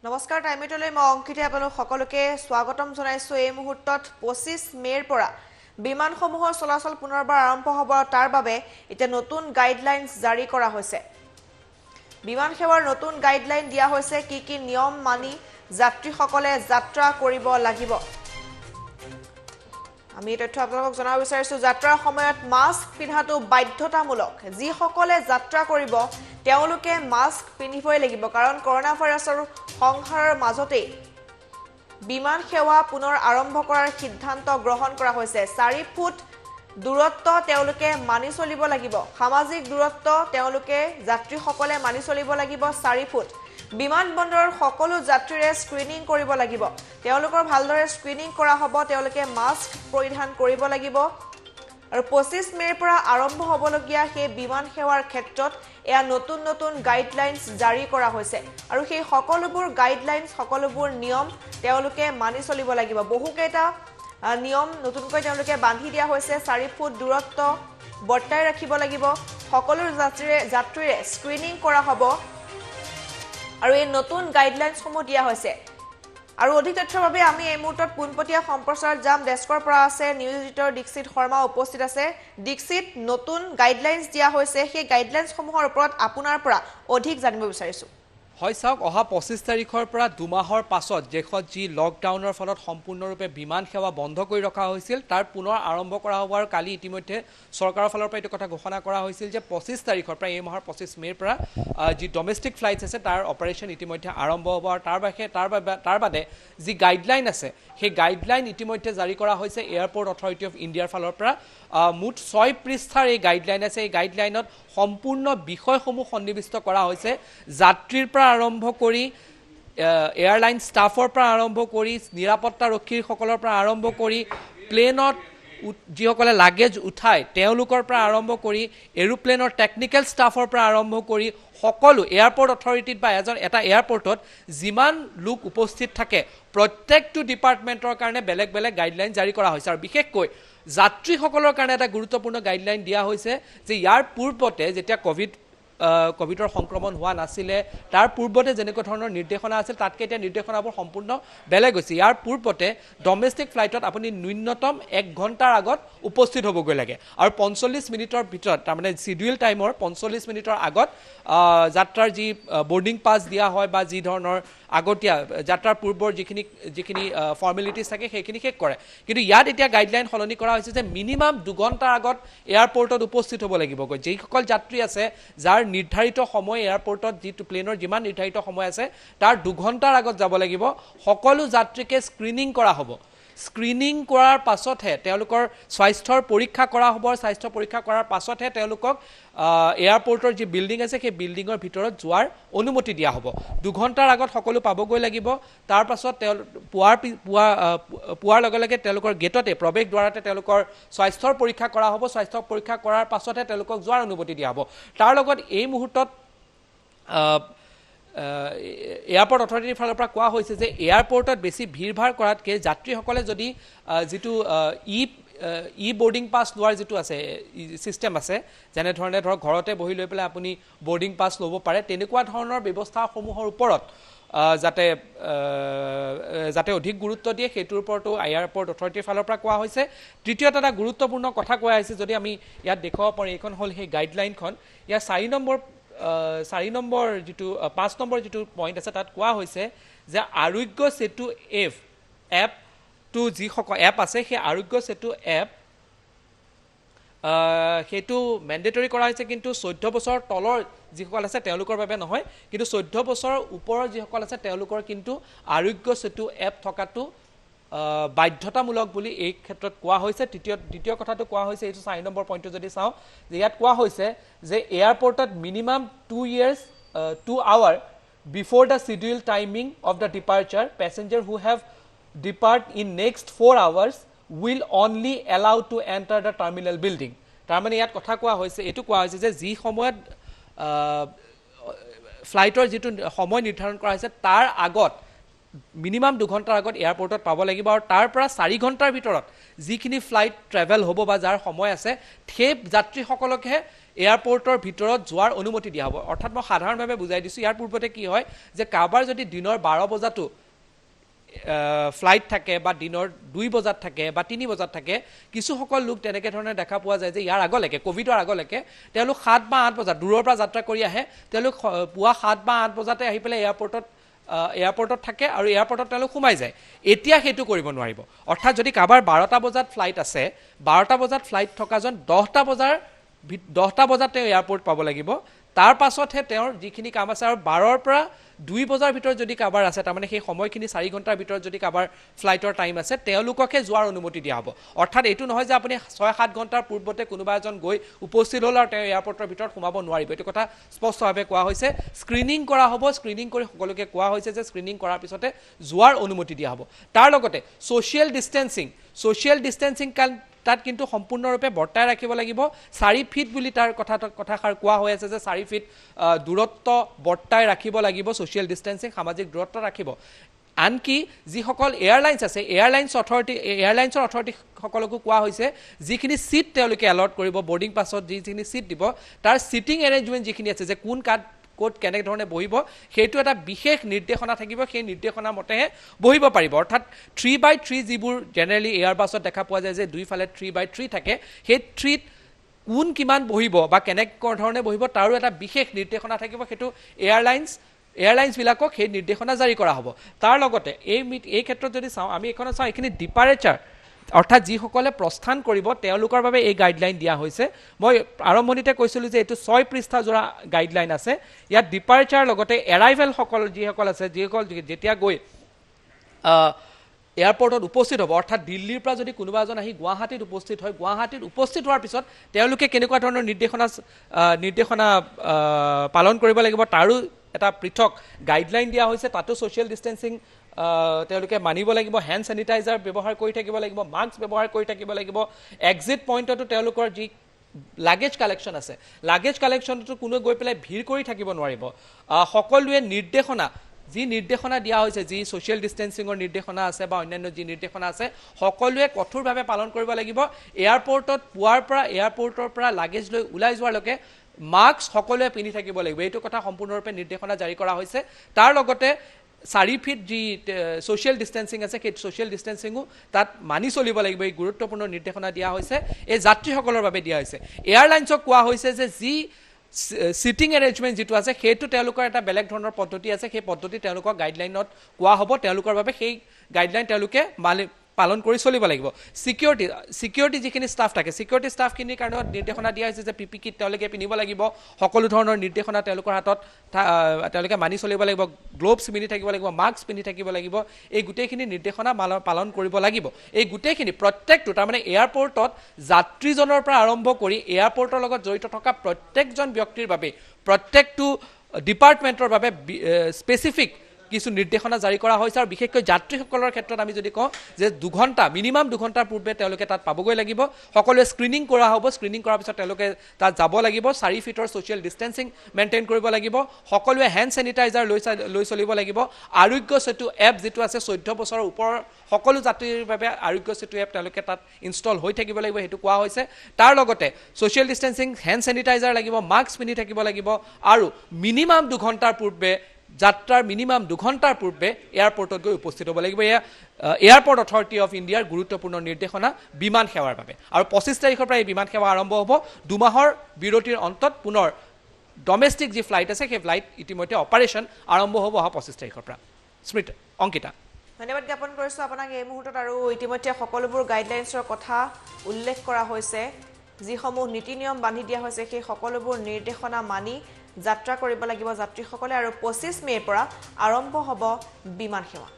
নমস্কাৰ টাইমেটলৈ মই অংকিতা আপোনালোক সকলোকে স্বাগতম জনাইছো এই মুহূৰ্তত 25 মেৰ পৰা বিমানসমূহৰ চলাচল পুনৰবাৰ আৰম্ভ হ'ব তাৰ বাবে এটা নতুন গাইডলাইনছ জাৰি কৰা হৈছে বিমান সেৱাৰ নতুন গাইডলাইন দিয়া হৈছে কি নিয়ম মানি যাত্ৰীসকলে যাত্ৰা কৰিব লাগিব আমি তথ্য আপোনালোকক জনাব বিচাৰিছো যাত্ৰাৰ সময়ত মাস্ক পিন্ধাটো বাধ্যতামূলক যি সকলে যাত্ৰা কৰিব তেওঁলোকে মাস্ক পিন্ধিবই লাগিব কাৰণ কৰোনা ভাইৰাছৰ সংহাৰৰ মাজতে বিমান সেৱা পুনৰ আৰম্ভ কৰাৰ সিদ্ধান্ত গ্ৰহণ কৰা হৈছে 4 ফুট দূৰত্ব তেওঁলোকে মানি চলিব লাগিব সামাজিক দূৰত্ব তেওঁলোকে যাত্ৰীসকলে মানি চলিব লাগিব 4 ফুট বিমানবন্দৰৰ সকলো যাত্ৰীৰে স্ক্ৰিনিং কৰিব লাগিব তেওঁলোকৰ ভালদৰে স্ক্ৰিনিং কৰা হ'ব তেওঁলোকে মাস্ক পৰিধান কৰিব লাগিব আৰু 25 মেৰ পৰা আৰম্ভ হ'বলগীয়া সেই বিমান সেৱাৰ ক্ষেত্ৰত এয়া নতুন নতুন গাইডলাইনছ জাৰি কৰা হৈছে আৰু সেই সকলোবোৰ গাইডলাইনছ সকলোবোৰ নিয়ম তেওঁলোকে মানি চলিব লাগিব বহুকেইটা নিয়ম নতুনকৈ তেওঁলোকে বান্ধি দিয়া হৈছে 4 ফুট দূৰত্ব বৰ্তাই ৰাখিব লাগিব সকলো যাত্ৰীৰে স্ক্ৰিনিং কৰা হ'ব আৰু এই নতুন গাইডলাইনছ সমূহ দিয়া হৈছে আৰু অধিক তথ্যৰ বাবে আমি এই মুহূৰ্তত পুনপটীয়া সম্প্ৰচাৰত যাম ডেস্কৰ পৰা আছে নিউজ এডিটৰ দীক্ষিত শৰ্মা উপস্থিত আছে দীক্ষিত নতুন গাইডলাইনছ দিয়া হৈছে সেই গাইডলাইনছ সমূহৰ ওপৰত আপোনাৰ পৰা অধিক জানিব বিচাৰিছো হয় চাওক অহা 25 তাৰিখৰ পৰা দুমাহৰ পাছত দেশত যি লকডাউনৰ ফলত সম্পূৰ্ণৰূপে বিমান সেৱা বন্ধ কৰি ৰখা হৈছিল তাৰ পুনৰ আৰম্ভ কৰা হ'ব আৰু কালি ইতিমধ্যে চৰকাৰৰ ফালৰ পৰা এইটো কথা ঘোষণা কৰা হৈছিল যে 25 তাৰিখৰ পৰা এই মাহৰ 25 মেৰ পৰা যি ডমেষ্টিক ফ্লাইটছ আছে তাৰ অপাৰেশ্যন ইতিমধ্যে আৰম্ভ হ'ব আৰু তাৰ বাদে যি গাইডলাইন আছে সেই গাইডলাইন ইতিমধ্যে জাৰি কৰা হৈছে এয়াৰপোৰ্ট অথৰিটি অফ ইণ্ডিয়াৰ ফালৰ পৰা মুঠ 6 পৃষ্ঠাৰ এই গাইডলাইন আছে এই গাইডলাইনত সম্পূৰ্ণ বিষয়সমূহ সন্নিবিষ্ট কৰা হৈছে যাত্ৰীৰ পৰা আৰম্ভ কৰি এয়াৰলাইন ষ্টাফৰ পৰা আৰম্ভ কৰি নিৰাপত্তাৰক্ষীসকলৰ পৰা আৰম্ভ কৰি প্লেনত যিসকলে লাগেজ উঠায় তেওঁলোকৰ পৰা আৰম্ভ কৰি এৰোপ্লেনৰ টেকনিকেল ষ্টাফৰ পৰা আৰম্ভ কৰি সকলো এয়াৰপোৰ্ট অথৰিটিত বা এটা এয়াৰপোৰ্টত যিমান লোক উপস্থিত থাকে প্ৰত্যেকটো ডিপাৰ্টমেণ্টৰ কাৰণে বেলেগ বেলেগ গাইডলাইন জাৰি কৰা হৈছে আৰু বিশেষকৈ যাত্ৰীসকলৰ কাৰণে এটা গুৰুত্বপূৰ্ণ গাইডলাইন দিয়া হৈছে যে ইয়াৰ পূৰ্বতে যেতিয়া কোভিডৰ সংক্ৰমণ হোৱা নাছিলে তাৰ পূৰ্বতে যেনেকুৱা ধৰণৰ নিৰ্দেশনা আছিল তাতকৈ এতিয়া নিৰ্দেশনাবোৰ সম্পূৰ্ণ বেলেগ হৈছে ইয়াৰ পূৰ্বতে ডমেষ্টিক ফ্লাইটত আপুনি ন্যূনতম 1 ঘণ্টাৰ আগত উপস্থিত হ'বগৈ লাগে আৰু 45 মিনিটৰ ভিতৰত তাৰমানে শিডিউল টাইমৰ 45 মিনিটৰ আগত যাত্ৰাৰ যি বৰ্ডিং পাছ দিয়া হয় বা যি ধৰণৰ আগতীয়া যাত্ৰাৰ পূৰ্বৰ যিখিনি ফৰ্মেলিটিজ থাকে সেইখিনি শেষ কৰে কিন্তু ইয়াত এতিয়া গাইডলাইন সলনি কৰা হৈছে যে মিনিমাম 2 ঘণ্টাৰ আগত এয়াৰপোৰ্টত উপস্থিত হ'ব লাগিবগৈ যিসকল যাত্ৰী আছে যাৰ নিৰ্ধাৰিত সময় এয়াৰপোৰ্টত যিটো প্লেনৰ যিমান নিৰ্ধাৰিত সময় আছে তাৰ 2 ঘণ্টাৰ আগত যাব লাগিব সকলো যাত্ৰীকে স্ক্ৰিনিং কৰা হ'ব স্ক্ৰিনিং কৰাৰ পাছতহে তেওঁলোকৰ স্বাস্থ্যৰ পৰীক্ষা কৰা হ'ব স্বাস্থ্য পৰীক্ষা কৰাৰ পাছতহে তেওঁলোকক এয়াৰপোৰ্টৰ যি বিল্ডিং আছে সেই বিল্ডিঙৰ ভিতৰত যোৱাৰ অনুমতি দিয়া হ'ব 2 ঘণ্টাৰ আগত সকলো পাবগৈ লাগিব তাৰ পাছত পুৱাৰ লগে লগে তেওঁলোকৰ গেটতে প্ৰৱেশ দ্বাৰতে তেওঁলোকৰ স্বাস্থ্যৰ পৰীক্ষা কৰা হ'ব স্বাস্থ্য পৰীক্ষা কৰাৰ পাছতহে তেওঁলোকক যোৱাৰ অনুমতি দিয়া হ'ব তাৰ লগত এই মুহূৰ্তত এয়াৰপোৰ্ট অথৰিটিৰ ফালৰ পৰা কোৱা হৈছে যে এয়াৰপোৰ্টত বেছি ভিৰ ভাৰ কৰাতকৈ যাত্ৰীসকলে যদি যিটো ই বৰ্ডিং পাছ লোৱাৰ যিটো আছে ছিষ্টেম আছে যেনেধৰণে ধৰক ঘৰতে বহি লৈ পেলাই আপুনি বৰ্ডিং পাছ ল'ব পাৰে তেনেকুৱা ধৰণৰ ব্যৱস্থাসমূহৰ ওপৰত যাতে অধিক গুৰুত্ব দিয়ে সেইটোৰ ওপৰতো এয়াৰপোৰ্ট অথৰিটিৰ ফালৰ পৰা কোৱা হৈছে তৃতীয়ত এটা গুৰুত্বপূৰ্ণ কথা কোৱা হৈছে যদি আমি ইয়াত দেখুৱাব পাৰোঁ এইখন হ'ল সেই গাইডলাইনখন ইয়াৰ 4 নম্বৰ যিটো 5 নম্বৰ যিটো পইণ্ট আছে তাত কোৱা হৈছে যে আৰোগ্য সেতু এপটো যিসকল এপ আছে সেই আৰোগ্য সেতু এপ সেইটো মেণ্ডেটৰী কৰা হৈছে কিন্তু 14 বছৰ তলৰ যিসকল আছে তেওঁলোকৰ বাবে নহয় কিন্তু 14 বছৰৰ ওপৰৰ যিসকল আছে তেওঁলোকৰ কিন্তু আৰোগ্য সেতু এপ থকাটো বাধ্যতামূলক বুলি এই ক্ষেত্ৰত কোৱা হৈছে দ্বিতীয় কথাটো কোৱা হৈছে এইটো 4 নম্বৰ পইণ্টটো যদি চাওঁ যে ইয়াত কোৱা হৈছে যে এয়াৰপোৰ্টত minimum 2 hour before the scheduled timing of the departure passenger who have depart in next 4 hours will only allow to enter the terminal building তাৰমানে ইয়াত কথা কোৱা হৈছে এইটো কোৱা হৈছে যে যি সময়ত ফ্লাইটৰ যিটো সময় নিৰ্ধাৰণ কৰা হৈছে তাৰ আগত মিনিমাম 2 ঘণ্টাৰ আগত এয়াৰপোৰ্টত পাব লাগিব আৰু তাৰ পৰা 4 ঘণ্টাৰ ভিতৰত যিখিনি ফ্লাইট ট্ৰেভেল হ'ব বা যাৰ সময় আছে সেই যাত্ৰীসকলকহে এয়াৰপৰ্টৰ ভিতৰত যোৱাৰ অনুমতি দিয়া হ'ব অৰ্থাৎ মই সাধাৰণভাৱে বুজাই দিছোঁ ইয়াৰ পূৰ্বতে কি হয় যে কাৰোবাৰ যদি দিনৰ 12 বজাতো ফ্লাইট থাকে বা দিনৰ 2 বজাত থাকে বা 3 বজাত থাকে কিছুসকল লোক তেনেকৈ ধৰণে দেখা পোৱা যায় যে ইয়াৰ আগলৈকে কোভিডৰ আগলৈকে তেওঁলোক 7 বা 8 বজাত দূৰৰ পৰা যাত্ৰা কৰি আহে তেওঁলোক পুৱা 7 বা 8 বজাতে আহি পেলাই এয়াৰপৰ্টত থাকে আৰু এয়াৰপৰ্টত তেওঁলোক সোমাই যায় এতিয়া সেইটো কৰিব নোৱাৰিব অৰ্থাৎ যদি কাৰোবাৰ 12টা বজাত ফ্লাইট আছে 12টা বজাত ফ্লাইট থকাজন 10টা বজাতে এয়াৰপৰ্ট পাব লাগিব তাৰ পাছতহে তেওঁৰ যিখিনি কাম আছে আৰু 12ৰ পৰা 2 বজাৰ ভিতৰত যদি কাৰোবাৰ আছে তাৰমানে সেই সময়খিনি 4 ঘণ্টাৰ ভিতৰত যদি কাৰোবাৰ ফ্লাইটৰ টাইম আছে তেওঁলোককহে যোৱাৰ অনুমতি দিয়া হ'ব অৰ্থাৎ এইটো নহয় যে আপুনি 6-7 ঘণ্টাৰ পূৰ্বতে কোনোবা এজন গৈ উপস্থিত হ'ল আৰু তেওঁ এয়াৰপৰ্টৰ ভিতৰত সোমাব নোৱাৰিব এইটো কথা স্পষ্টভাৱে কোৱা হৈছে স্ক্ৰিনিং কৰা হ'ব স্ক্ৰিনিং কৰি সকলোকে কোৱা হৈছে যে স্ক্ৰিনিং কৰাৰ পিছতে যোৱাৰ অনুমতি দিয়া হ'ব তাৰ লগতে ছ'চিয়েল ডিষ্টেন্সিং তাত কিন্তু সম্পূৰ্ণৰূপে বৰ্তাই ৰাখিব লাগিব 4 ফিট বুলি তাৰ কথাষাৰ কোৱা হৈ আছে যে 4 ফিট দূৰত্ব বৰ্তাই ৰাখিব লাগিব ছ'চিয়েল ডিষ্টেন্সিং সামাজিক দূৰত্ব ৰাখিব আনকি যিসকল এয়াৰলাইন্স আছে এয়াৰলাইন্সৰ অথৰিটিসকলকো কোৱা হৈছে যিখিনি ছিট তেওঁলোকে এলট কৰিব বৰ্ডিং পাছত যিখিনি ছিট দিব তাৰ ছিটিং এৰেঞ্জমেণ্ট যিখিনি আছে যে কোন ক'ত কেনেধৰণে বহিব সেইটো এটা বিশেষ নিৰ্দেশনা থাকিব সেই নিৰ্দেশনা মতেহে বহিব পাৰিব অৰ্থাৎ 3x3 যিবোৰ জেনেৰেলি এয়াৰবাছত দেখা পোৱা যায় যে দুইফালে 3x3 থাকে সেই 3ত কোন কিমান বহিব বা কেনেকুৱা ধৰণে বহিব তাৰো এটা বিশেষ নিৰ্দেশনা থাকিব সেইটো এয়াৰলাইন্সবিলাকক সেই নিৰ্দেশনা জাৰি কৰা হ'ব তাৰ লগতে এই ক্ষেত্ৰত যদি চাওঁ আমি এখনত চাওঁ এইখিনি ডিপাৰেচাৰ অৰ্থাৎ যিসকলে প্ৰস্থান কৰিব তেওঁলোকৰ বাবে এই গাইডলাইন দিয়া হৈছে মই আৰম্ভণিতে কৈছিলোঁ যে এইটো 6 পৃষ্ঠা জোৰা গাইডলাইন আছে ইয়াত ডিপাৰেচাৰ লগতে এৰাইভেলসকল যিসকল আছে যিসকল যেতিয়া গৈ এয়াৰপৰ্টত উপস্থিত হ'ব অৰ্থাৎ দিল্লীৰ পৰা যদি কোনোবা এজন আহি গুৱাহাটীত উপস্থিত হয় গুৱাহাটীত উপস্থিত হোৱাৰ পিছত তেওঁলোকে কেনেকুৱা ধৰণৰ নিৰ্দেশনা পালন কৰিব লাগিব তাৰো এটা পৃথক গাইডলাইন দিয়া হৈছে তাতো ছ'চিয়েল ডিষ্টেন্সিং তেওঁলোকে মানিব লাগিব হেণ্ড চেনিটাইজাৰ ব্যৱহাৰ কৰি থাকিব লাগিব মাস্ক ব্যৱহাৰ কৰি থাকিব লাগিব এক্সিট পইণ্টতো তেওঁলোকৰ যি লাগেজ কালেকশ্যন আছে লাগেজ কালেকশ্যনতো কোনো গৈ পেলাই ভিৰ কৰি থাকিব নোৱাৰিব সকলোৱে যি নিৰ্দেশনা দিয়া হৈছে যি ছ'চিয়েল ডিষ্টেন্সিঙৰ নিৰ্দেশনা আছে বা অন্যান্য যি নিৰ্দেশনা আছে সকলোৱে কঠোৰভাৱে পালন কৰিব লাগিব এয়াৰপৰ্টৰ পৰা লাগেজ লৈ ওলাই যোৱালৈকে মাস্ক সকলোৱে পিন্ধি থাকিব লাগিব এইটো কথা সম্পূৰ্ণৰূপে নিৰ্দেশনা জাৰি কৰা হৈছে তাৰ লগতে 4 ফিট যি ছ'চিয়েল ডিষ্টেন্সিং আছে সেই ছ'চিয়েল ডিষ্টেন্সিঙো তাত মানি চলিব লাগিব এই গুৰুত্বপূৰ্ণ নিৰ্দেশনা দিয়া হৈছে এই যাত্ৰীসকলৰ বাবে দিয়া হৈছে এয়াৰলাইন্সক কোৱা হৈছে যে যি ছিটিং এৰেঞ্জমেণ্ট যিটো আছে সেইটো তেওঁলোকৰ এটা বেলেগ ধৰণৰ পদ্ধতি আছে সেই পদ্ধতি তেওঁলোকৰ গাইডলাইনত কোৱা হ'ব তেওঁলোকৰ বাবে সেই গাইডলাইন তেওঁলোকে পালন কৰি চলিব লাগিব সিকিউৰিটি যিখিনি ষ্টাফ থাকে সিকিউৰিটি ষ্টাফখিনিৰ কাৰণে নিৰ্দেশনা দিয়া হৈছে যে পিপি কিট তেওঁলোকে পিন্ধিব লাগিব সকলো ধৰণৰ নিৰ্দেশনা তেওঁলোকৰ হাতত তেওঁলোকে মানি চলিব লাগিব গ্লোভছ পিন্ধি থাকিব লাগিব মাস্ক পিন্ধি থাকিব লাগিব এই গোটেইখিনি নিৰ্দেশনা পালন কৰিব লাগিব এই গোটেইখিনি প্ৰত্যেকটো তাৰমানে এয়াৰপৰ্টত যাত্ৰীজনৰ পৰা আৰম্ভ কৰি এয়াৰপৰ্টৰ লগত জড়িত থকা প্ৰত্যেকজন ব্যক্তিৰ বাবে প্ৰত্যেকটো ডিপাৰ্টমেণ্টৰ বাবে স্পেচিফিক কিছু নিৰ্দেশনা জাৰি কৰা হৈছে আৰু বিশেষকৈ যাত্ৰীসকলৰ ক্ষেত্ৰত আমি যদি কওঁ যে মিনিমাম 2 ঘণ্টাৰ পূৰ্বে তেওঁলোকে তাত পাবগৈ লাগিব সকলোৱে স্ক্ৰিনিং কৰা হ'ব স্ক্ৰিনিং কৰাৰ পিছত তেওঁলোকে তাত যাব লাগিব 4 ফিটৰ ছ'চিয়েল ডিষ্টেন্সিং মেইনটেইন কৰিব লাগিব সকলোৱে হেণ্ড চেনিটাইজাৰ লৈ চলিব লাগিব আৰোগ্য সেতু এপ যিটো আছে 14 বছৰৰ ওপৰৰ সকলো যাত্ৰীৰ বাবে আৰোগ্য সেতু এপ তেওঁলোকে তাত ইনষ্টল হৈ থাকিব লাগিব সেইটো কোৱা হৈছে তাৰ লগতে ছ'চিয়েল ডিষ্টেন্সিং হেণ্ড চেনিটাইজাৰ লাগিব মাস্ক পিন্ধি থাকিব লাগিব আৰু মিনিমাম 2 ঘণ্টাৰ পূৰ্বে যাত্ৰাৰ মিনিমাম 2 ঘণ্টাৰ পূৰ্বে এয়াৰপৰ্টত গৈ উপস্থিত হ'ব লাগিব এয়াৰপৰ্ট অথৰিটি অফ ইণ্ডিয়াৰ গুৰুত্বপূৰ্ণ নিৰ্দেশনা বিমান সেৱাৰ বাবে আৰু 25 তাৰিখৰ পৰা এই বিমান সেৱা আৰম্ভ হ'ব 2 মাহৰ বিৰতিৰ অন্তত পুনৰ ডমেষ্টিক যি ফ্লাইট আছে সেই ফ্লাইট ইতিমধ্যে অপাৰেশ্যন আৰম্ভ হ'ব 25 তাৰিখৰ পৰা স্মৃতি অংকিতা ধন্যবাদ জ্ঞাপন কৰিছোঁ আপোনাক এই মুহূৰ্তত আৰু ইতিমধ্যে সকলোবোৰ গাইডলাইন্সৰ কথা উল্লেখ কৰা হৈছে যিসমূহ নীতি নিয়ম বান্ধি দিয়া হৈছে সেই সকলোবোৰ নিৰ্দেশনা মানি যাত্ৰা কৰিব লাগিব যাত্ৰীসকলে আৰু 25 মে'ৰ পৰা আৰম্ভ হ'ব বিমান সেৱা